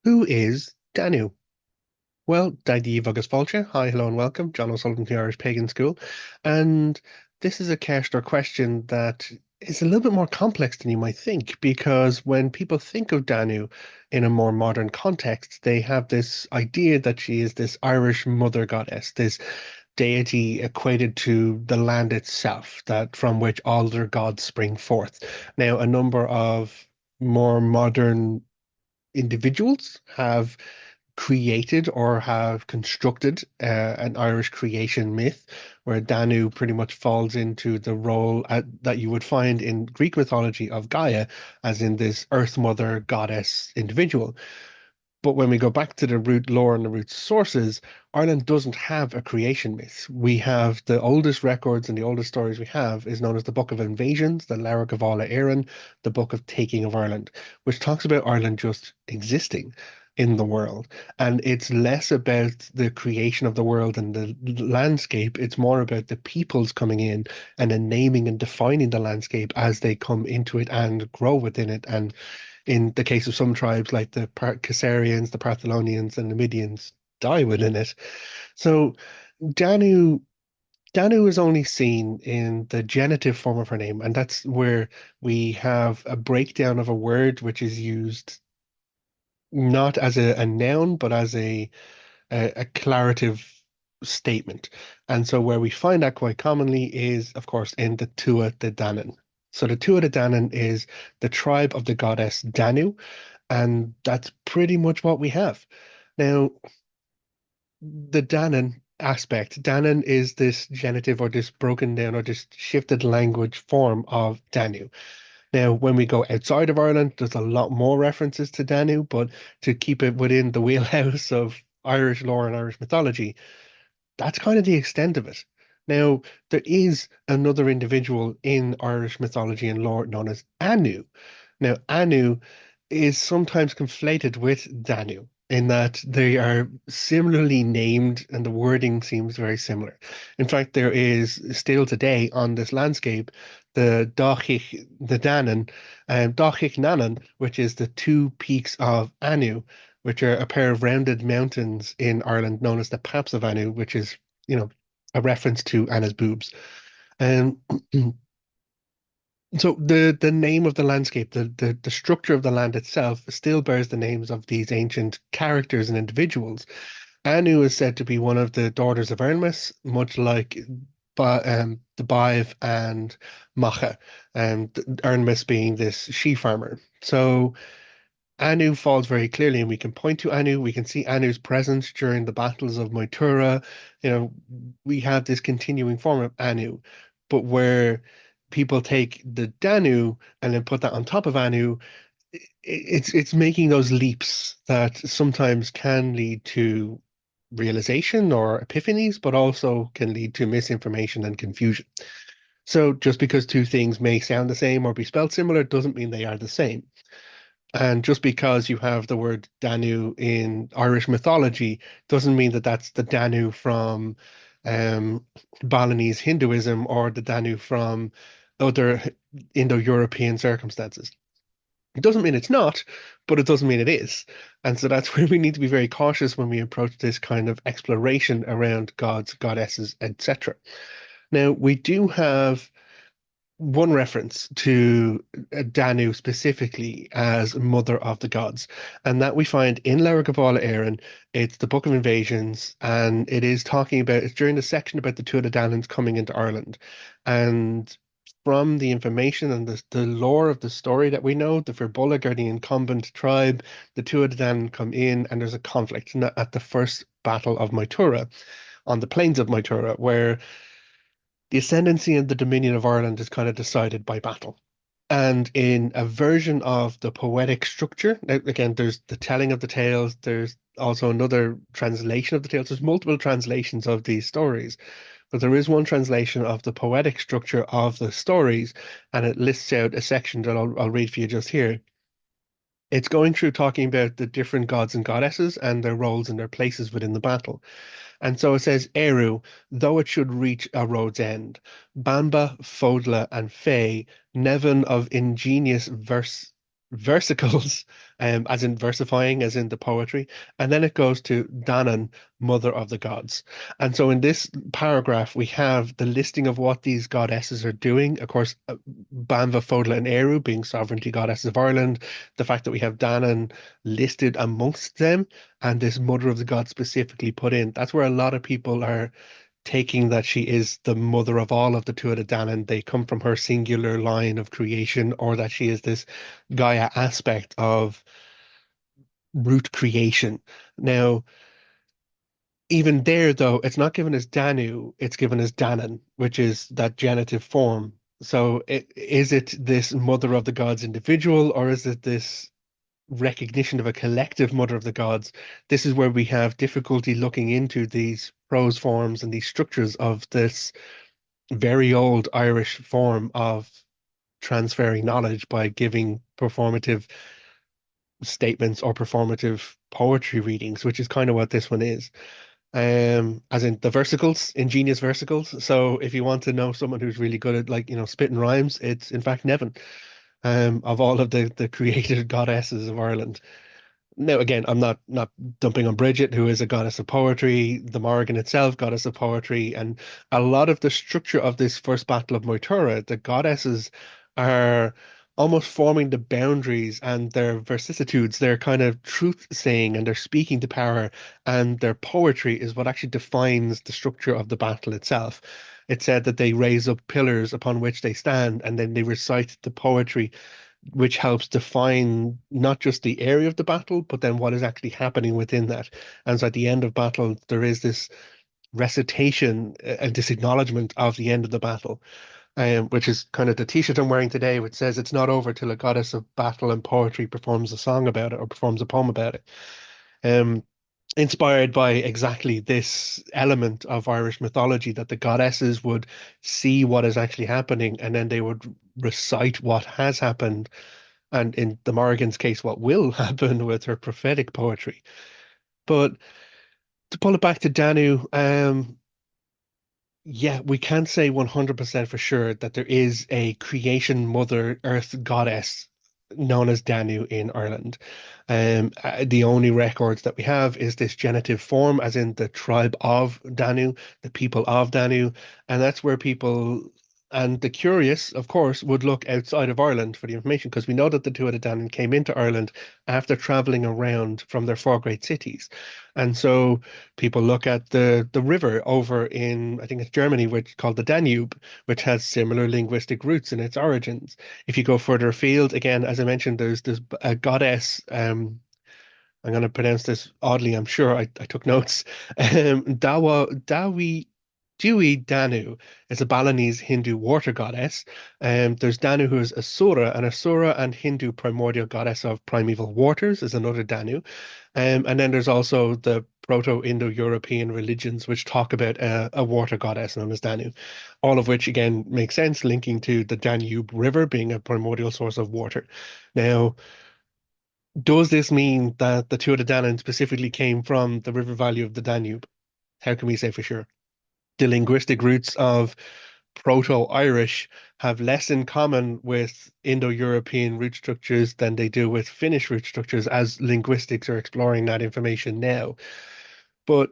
Who is Danu? Well, Daidí agus Fáilte. Hi, hello, and welcome. Jon O'Sullivan from the Irish Pagan School. And this is a cast or question that is a little bit more complex than you might think, because when people think of Danu in a more modern context, they have this idea that she is this Irish mother goddess, this deity equated to the land itself, that from which all their gods spring forth. Now, a number of more modern individuals have created or have constructed an Irish creation myth where Danu pretty much falls into the role that you would find in Greek mythology of Gaia, as in this Earth Mother goddess individual. But when we go back to the root lore and the root sources, Ireland doesn't have a creation myth. We have the oldest records and the oldest stories we have is known as the Book of Invasions, the Lora O'Brien, the Book of Taking of Ireland, which talks about Ireland just existing in the world. And it's less about the creation of the world and the landscape. It's more about the peoples coming in and then naming and defining the landscape as they come into it and grow within it. And in the case of some tribes like the Caesarians, the Partholonians, and the Numidians, die within it. So Danu Danu is only seen in the genitive form of her name, and that's where we have a breakdown of a word which is used not as a noun, but as a declarative statement. And so where we find that quite commonly is, of course, in the Tuatha Dé Danann. So the Tuatha Dé Danann is the tribe of the goddess Danu, and that's pretty much what we have. Now, the Danann aspect, Danann is this genitive or this broken down or this shifted language form of Danu. Now, when we go outside of Ireland, there's a lot more references to Danu, but to keep it within the wheelhouse of Irish lore and Irish mythology, that's kind of the extent of it. Now, there is another individual in Irish mythology and lore known as Anu. Now, Anu is sometimes conflated with Danu in that they are similarly named and the wording seems very similar. In fact, there is still today on this landscape the Danann, Dáchich Nanan, which is the two peaks of Anu, which are a pair of rounded mountains in Ireland known as the Paps of Anu, which is, a reference to Anna's boobs. And so the name of the landscape, the structure of the land itself still bears the names of these ancient characters and individuals. Anu is said to be one of the daughters of Ernmes, much like the Baive and Macha, and Ernmes being this she farmer. So Anu falls very clearly, and we can point to Anu. We can see Anu's presence during the battles of Moytura. We have this continuing form of Anu, but where people take the Danu and then put that on top of Anu, it's making those leaps that sometimes can lead to realization or epiphanies, but also can lead to misinformation and confusion. So just because two things may sound the same or be spelled similar doesn't mean they are the same. And just because you have the word Danu in Irish mythology doesn't mean that that's the Danu from Balinese Hinduism or the Danu from other Indo-European circumstances. It doesn't mean it's not, but it doesn't mean it is. And so that's where we need to be very cautious when we approach this kind of exploration around gods, goddesses, etc. Now, we do have one reference to Danu specifically as mother of the gods, and that we find in Leabhar Gabála Éireann. It's the Book of Invasions, and it is talking about it's during the section about the Tuatha Dé Dananns coming into Ireland, and from the information and the lore of the story that we know, the Firbolg are the incumbent tribe, the Tuatha Dé Danann come in, and there's a conflict at the first battle of Moytura on the plains of Moytura, where the ascendancy and the dominion of Ireland is kind of decided by battle. And in a version of the poetic structure, now, again, there's the telling of the tales, there's also another translation of the tales, there's multiple translations of these stories, but there is one translation of the poetic structure of the stories, and it lists out a section that I'll read for you just here. It's going through talking about the different gods and goddesses and their roles and their places within the battle. And so it says, Eru, though it should reach a road's end, Bamba, Fodla, and Fay, Nevin of ingenious verse. versicles, as in versifying, as in the poetry, and then it goes to Danann, mother of the gods. And so in this paragraph, we have the listing of what these goddesses are doing. Of course, Banva, Fodla, and Eru being sovereignty goddesses of Ireland, the fact that we have Danann listed amongst them, and this mother of the gods specifically put in. That's where a lot of people are taking that she is the mother of all of the Tuatha Dé Danann. They come from her singular line of creation, or that she is this Gaia aspect of root creation. Now, even there, though, it's not given as Danu, it's given as Danann, which is that genitive form. So, is it this mother of the gods individual, or is it this recognition of a collective mother of the gods? This is where we have difficulty looking into these prose forms and these structures of this very old Irish form of transferring knowledge by giving performative statements or performative poetry readings, which is kind of what this one is. As in the versicles, ingenious versicles. So if you want to know someone who's really good at, like, spitting rhymes, it's in fact Nevin, of all of the created goddesses of Ireland. Now, again, I'm not dumping on Bridget, who is a goddess of poetry, the Morrigan itself, goddess of poetry, and a lot of the structure of this first battle of Moytura, the goddesses are almost forming the boundaries and their vicissitudes, their kind of truth saying and their speaking to power, and their poetry is what actually defines the structure of the battle itself. It said that they raise up pillars upon which they stand, and then they recite the poetry which helps define not just the area of the battle, but then what is actually happening within that. And so at the end of battle, there is this recitation and this acknowledgement of the end of the battle, which is kind of the t-shirt I'm wearing today, which says it's not over till a goddess of battle and poetry performs a song about it or performs a poem about it. Um, Inspired by exactly this element of Irish mythology, that the goddesses would see what is actually happening and then they would recite what has happened, and in the Morrigan's case, what will happen with her prophetic poetry. But to pull it back to Danu, yeah, we can't say 100% for sure that there is a creation mother earth goddess known as Danu in Ireland. The only records that we have is this genitive form, as in the tribe of Danu, the people of Danu, and that's where people and the curious, of course, would look outside of Ireland for the information, because we know that the Tuatha Dé Danann came into Ireland after traveling around from their four great cities. And so people look at the river over in, I think it's Germany, which called the Danube, which has similar linguistic roots in its origins. If you go further afield, again, as I mentioned, there's a goddess. I'm going to pronounce this oddly, I'm sure. I took notes. Dewi Danu is a Balinese Hindu water goddess. There's Danu, who is Asura and Hindu primordial goddess of primeval waters, is another Danu. And then there's also the Proto-Indo-European religions, which talk about a water goddess known as Danu, all of which again make sense, linking to the Danube River being a primordial source of water. Now, does this mean that the Tuatha Dé Danann specifically came from the river valley of the Danube? How can we say for sure? The linguistic roots of Proto-Irish have less in common with Indo-European root structures than they do with Finnish root structures, as linguistics are exploring that information now. But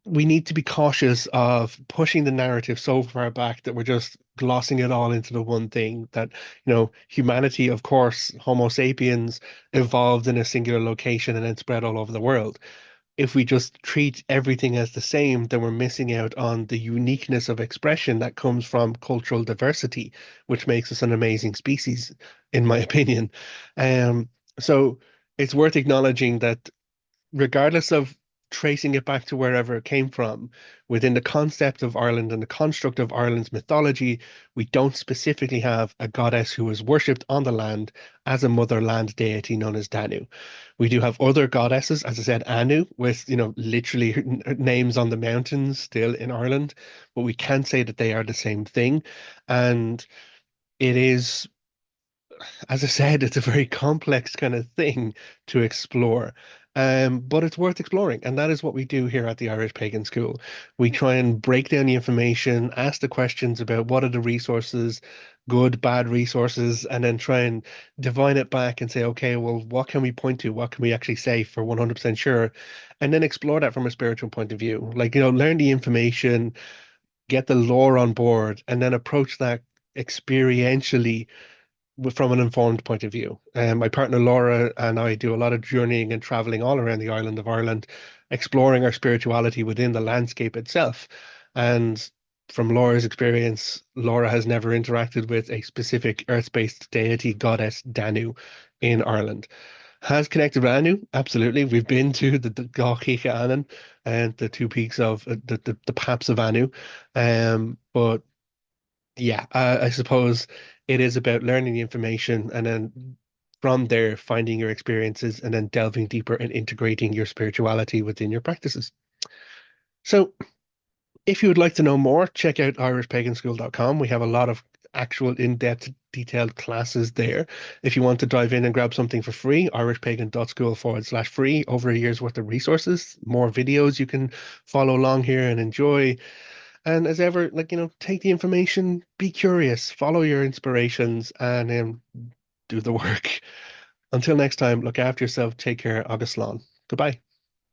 we need to be cautious of pushing the narrative so far back that we're just glossing it all into the one thing, that, humanity, of course, Homo sapiens evolved in a singular location and then spread all over the world. If we just treat everything as the same, then we're missing out on the uniqueness of expression that comes from cultural diversity, which makes us an amazing species, in my opinion. So it's worth acknowledging that regardless of tracing it back to wherever it came from, within the concept of Ireland and the construct of Ireland's mythology, we don't specifically have a goddess who is worshipped on the land as a motherland deity known as Danu. We do have other goddesses, as I said, Anu, with, literally names on the mountains still in Ireland, but we can't say that they are the same thing. And it is as I said, it's a very complex kind of thing to explore. But it's worth exploring, and that is what we do here at the Irish Pagan School. We try and break down the information, ask the questions about what are the resources, good, bad resources, and then try and divine it back and say, okay, well, what can we point to? What can we actually say for 100% sure? And then explore that from a spiritual point of view. Like, learn the information, get the lore on board, and then approach that experientially from an informed point of view. My partner Laura and I do a lot of journeying and traveling all around the island of Ireland, exploring our spirituality within the landscape itself. And from Laura's experience, Laura has never interacted with a specific earth-based deity, goddess Danu in Ireland. Has connected with Anu, absolutely. We've been to the Gach Annan and the two peaks of the Paps of Anu. But yeah, I suppose it is about learning the information and then from there finding your experiences and then delving deeper and integrating your spirituality within your practices. So, if you would like to know more, check out irishpaganschool.com. We have a lot of actual in-depth, detailed classes there. If you want to dive in and grab something for free, irishpagan.school/free, over a year's worth of resources, more videos you can follow along here and enjoy. And as ever, like, take the information, be curious, follow your inspirations, and do the work. Until next time, look after yourself, take care, August Lawn. Goodbye.